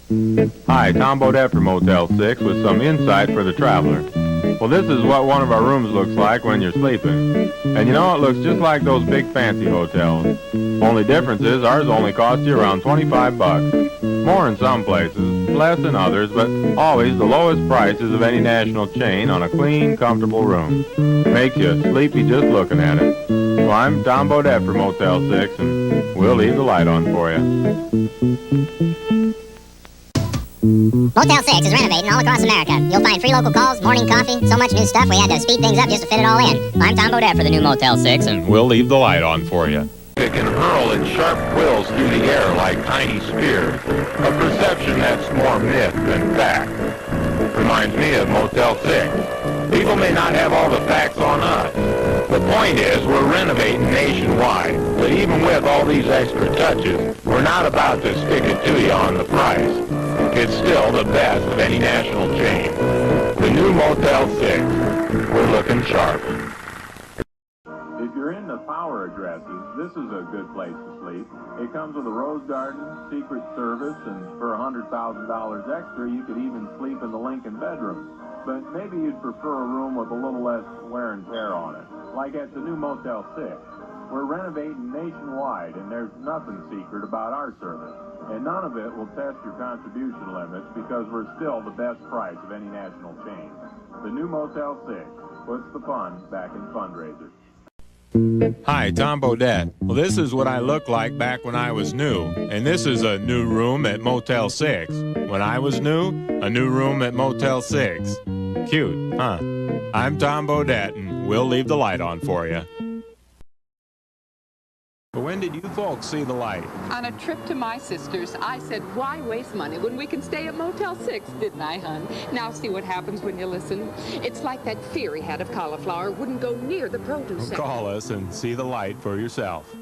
Hi, Tom Bodett from Motel 6 with some insight for the traveler. Well, this is what one of our rooms looks like when you're sleeping. And you know, it looks just like those big fancy hotels. Only difference is ours only costs you around 25 bucks. More in some places, less in others, but always the lowest prices of any national chain on a clean, comfortable room. Makes you sleepy just looking at it. So I'm Tom Bodett from Motel 6, and we'll leave the light on for you. Motel 6 is renovating all across America. You'll find free local calls, morning coffee, so much new stuff we had to speed things up just to fit it all in. I'm Tom Bodett for the new Motel 6, and We'll leave the light on for you. It can hurl its sharp quills through the air like tiny spears, a perception that's more myth than fact. Reminds me of Motel 6. People may not have all the facts on us. The point is, we're renovating nationwide, but even with all these extra touches, we're not about to stick it to you on the price. It's still the best of any national chain. The new Motel 6. We're looking sharp. If you're into power addresses, this is a good place to sleep. It comes with a rose garden, secret service, and for $100,000 extra, you could even sleep in the Lincoln bedroom. But maybe you'd prefer a room with a little less wear and tear on it, like at the new Motel 6. We're renovating nationwide, and there's nothing secret about our service. And none of it will test your contribution limits because we're still the best price of any national chain. The new Motel 6 puts the fun back in fundraisers. Hi, Tom Bodett. Well, this is what I looked like back when I was new. And this is a new room at Motel 6. When I was new, a new room at Motel 6. Cute, huh? I'm Tom Bodett, and we'll leave the light on for you. But when did you folks see the light? On a trip to my sister's, I said, why waste money when we can stay at Motel 6, didn't I, hon? Now see what happens when you listen. It's like that fear he had of cauliflower wouldn't go near the produce section. Call us and see the light for yourself.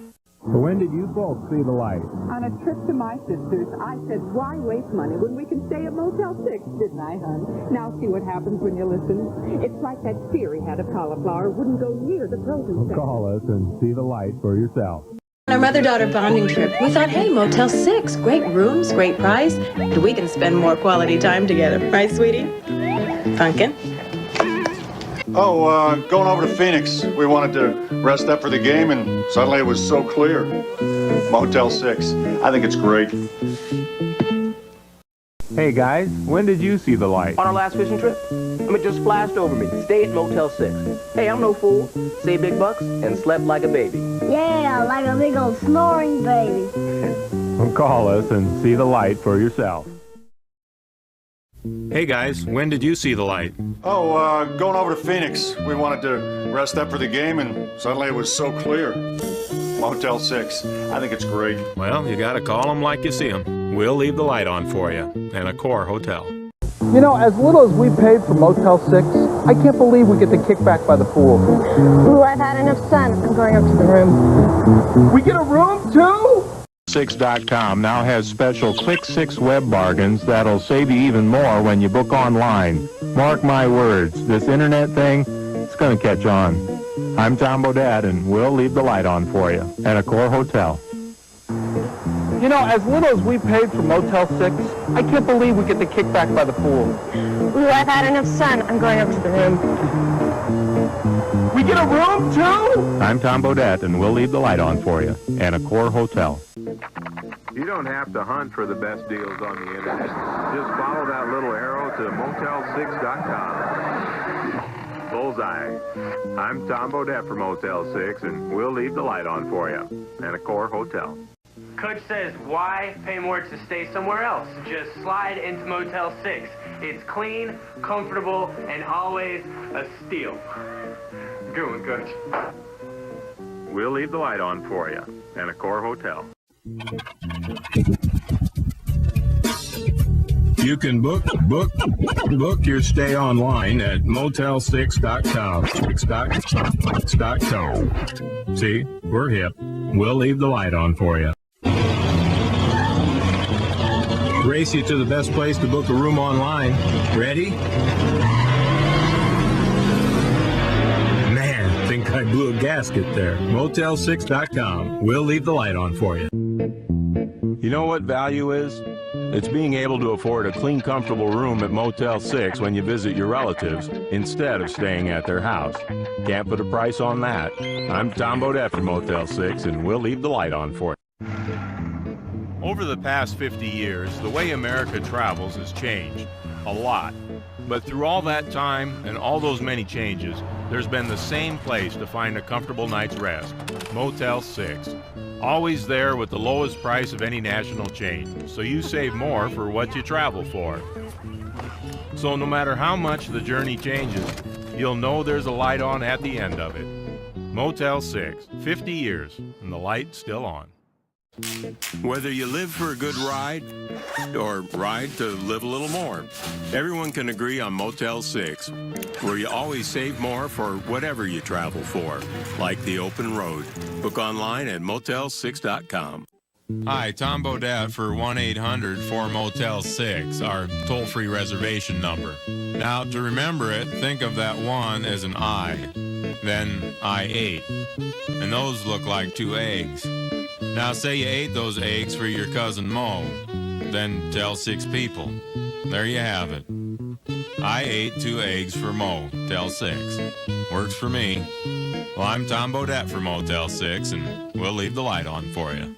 But when did you folks see the light? On a trip to my sister's, I said, why waste money when we can stay at Motel 6, didn't I, hon? Now see what happens when you listen. It's like that fear he had of cauliflower wouldn't go near the produce section. Call us and see the light for yourself. On our mother-daughter bonding trip, we thought, hey, Motel 6, great rooms, great price, and we can spend more quality time together. Right, sweetie? Pumpkin? Going over to Phoenix. We wanted to rest up for the game, and suddenly it was so clear. Motel 6. I think it's great. Hey guys, when did you see the light? On our last fishing trip, it just flashed over me. Stay at Motel 6. Hey, I'm no fool. Saved big bucks and slept like a baby. Yeah, like a big old snoring baby. Call us and see the light for yourself. Hey guys, when did you see the light? Going over to Phoenix. We wanted to rest up for the game, and suddenly it was so clear. Motel 6. I think it's great. Well, you gotta call them like you see them. We'll leave the light on for you. And a Core Hotel. You know, as little as we paid for Motel 6, I can't believe we get the kickback by the pool. Ooh, I've had enough sun. I'm going up to the room. We get a room, too? 6.com now has special Click 6 web bargains that'll save you even more when you book online. Mark my words, this internet thing, it's gonna catch on. I'm Tom Bodett, and we'll leave the light on for you. And a Core Hotel. You know, as little as we paid for Motel 6, I can't believe we get the kickback by the pool. Ooh, I've had enough sun. I'm going up to the room. We get a room, too? I'm Tom Bodett, and we'll leave the light on for you. And a Core Hotel. You don't have to hunt for the best deals on the internet. Just follow that little arrow to motel6.com. Bullseye. I'm Tom Bodett for Motel 6, and we'll leave the light on for you. And a Core Hotel. Coach says, why pay more to stay somewhere else? Just slide into Motel 6. It's clean, comfortable, and always a steal. Good one, Coach. We'll leave the light on for you. And a Core Hotel. You can book your stay online at motel6.com. See, we're hip. We'll leave the light on for you. Race you to the best place to book a room online. Ready? Man, think I blew a gasket there. Motel6.com. We'll leave the light on for you. You know what value is? It's being able to afford a clean, comfortable room at Motel 6 when you visit your relatives instead of staying at their house. Can't put a price on that. I'm Tom Bodett from Motel 6, and we'll leave the light on for you. Over the past 50 years, the way America travels has changed a lot. But through all that time and all those many changes, there's been the same place to find a comfortable night's rest, Motel 6. Always there with the lowest price of any national chain, so you save more for what you travel for. So no matter how much the journey changes, you'll know there's a light on at the end of it. Motel 6, 50 years, and the light's still on. Whether you live for a good ride or ride to live a little more, everyone can agree on Motel 6, where you always save more for whatever you travel for, like the open road. Book online at motel6.com. Hi, Tom Bodett for 1-800-4-MOTEL-6, our toll-free reservation number. Now, to remember it, think of that 1 as an I, then I-8, and those look like 2 eggs. Now, say you ate those eggs for your cousin Mo, then tell 6 people. There you have it. I ate 2 eggs for Mo, tell 6. Works for me. Well, I'm Tom Bodett for Motel 6, and we'll leave the light on for you.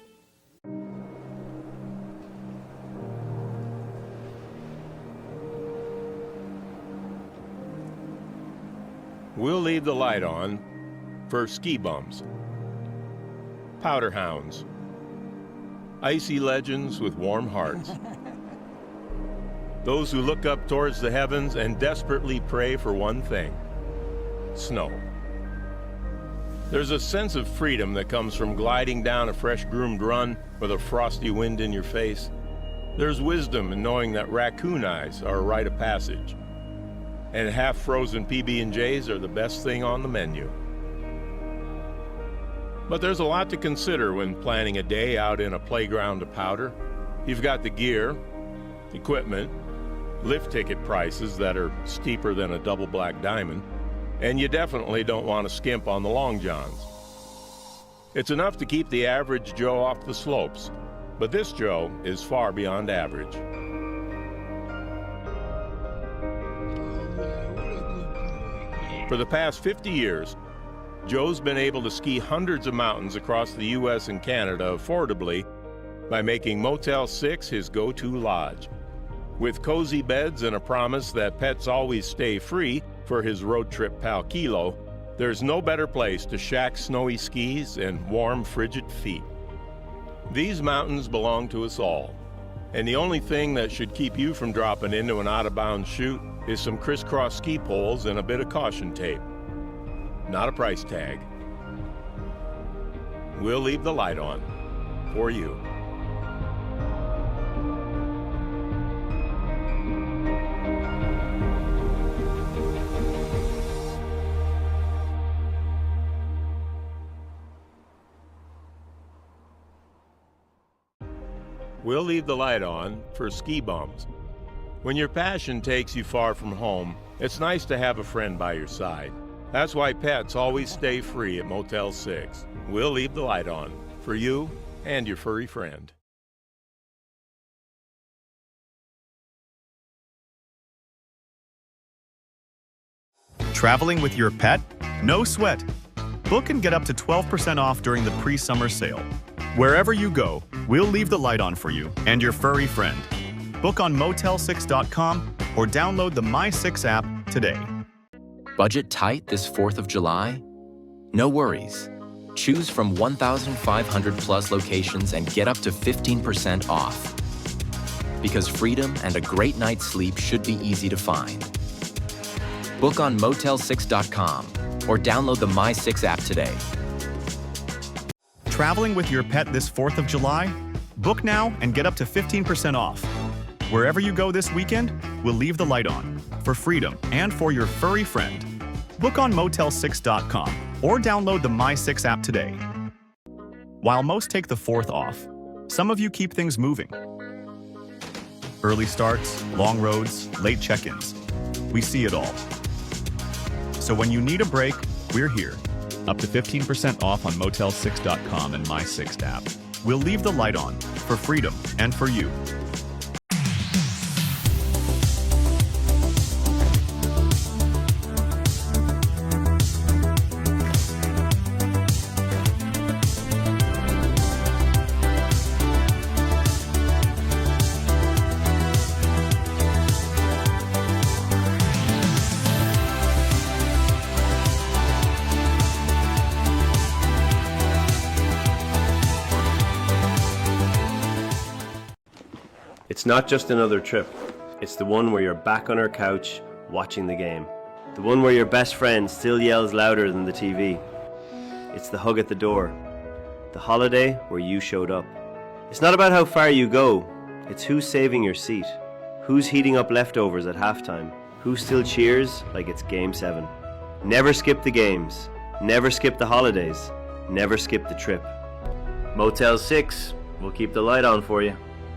We'll leave the light on for ski bums, powder hounds, icy legends with warm hearts, those who look up towards the heavens and desperately pray for one thing: snow. There's a sense of freedom that comes from gliding down a fresh-groomed run with a frosty wind in your face. There's wisdom in knowing that raccoon eyes are a rite of passage, and half-frozen PB&Js are the best thing on the menu. But there's a lot to consider when planning a day out in a playground of powder. You've got the gear, equipment, lift ticket prices that are steeper than a double black diamond, and you definitely don't want to skimp on the long johns. It's enough to keep the average Joe off the slopes, but this Joe is far beyond average. For the past 50 years, Joe's been able to ski hundreds of mountains across the U.S. and Canada affordably by making Motel 6 his go-to lodge. With cozy beds and a promise that pets always stay free for his road trip pal Kilo, there's no better place to shack snowy skis and warm, frigid feet. These mountains belong to us all, and the only thing that should keep you from dropping into an out-of-bounds chute is some crisscross ski poles and a bit of caution tape. Not a price tag. We'll leave the light on for you. We'll leave the light on for ski bums. When your passion takes you far from home, it's nice to have a friend by your side. That's why pets always stay free at Motel 6. We'll leave the light on for you and your furry friend. Traveling with your pet? No sweat. Book and get up to 12% off during the pre-summer sale. Wherever you go, we'll leave the light on for you and your furry friend. Book on motel6.com or download the My6 app today. Budget tight this 4th of July? No worries. Choose from 1,500 plus locations and get up to 15% off. Because freedom and a great night's sleep should be easy to find. Book on motel6.com or download the My6 app today. Traveling with your pet this 4th of July? Book now and get up to 15% off. Wherever you go this weekend, we'll leave the light on for freedom and for your furry friend. Book on motel6.com or download the My6 app today. While most take the 4th off, some of you keep things moving. Early starts, long roads, late check-ins. We see it all. So when you need a break, we're here. Up to 15% off on motel6.com and My6 app. We'll leave the light on, for freedom and for you. It's not just another trip. It's the one where you're back on our couch watching the game. The one where your best friend still yells louder than the TV. It's the hug at the door. The holiday where you showed up. It's not about how far you go. It's who's saving your seat. Who's heating up leftovers at halftime. Who still cheers like it's Game 7. Never skip the games. Never skip the holidays. Never skip the trip. Motel 6 will keep the light on for you.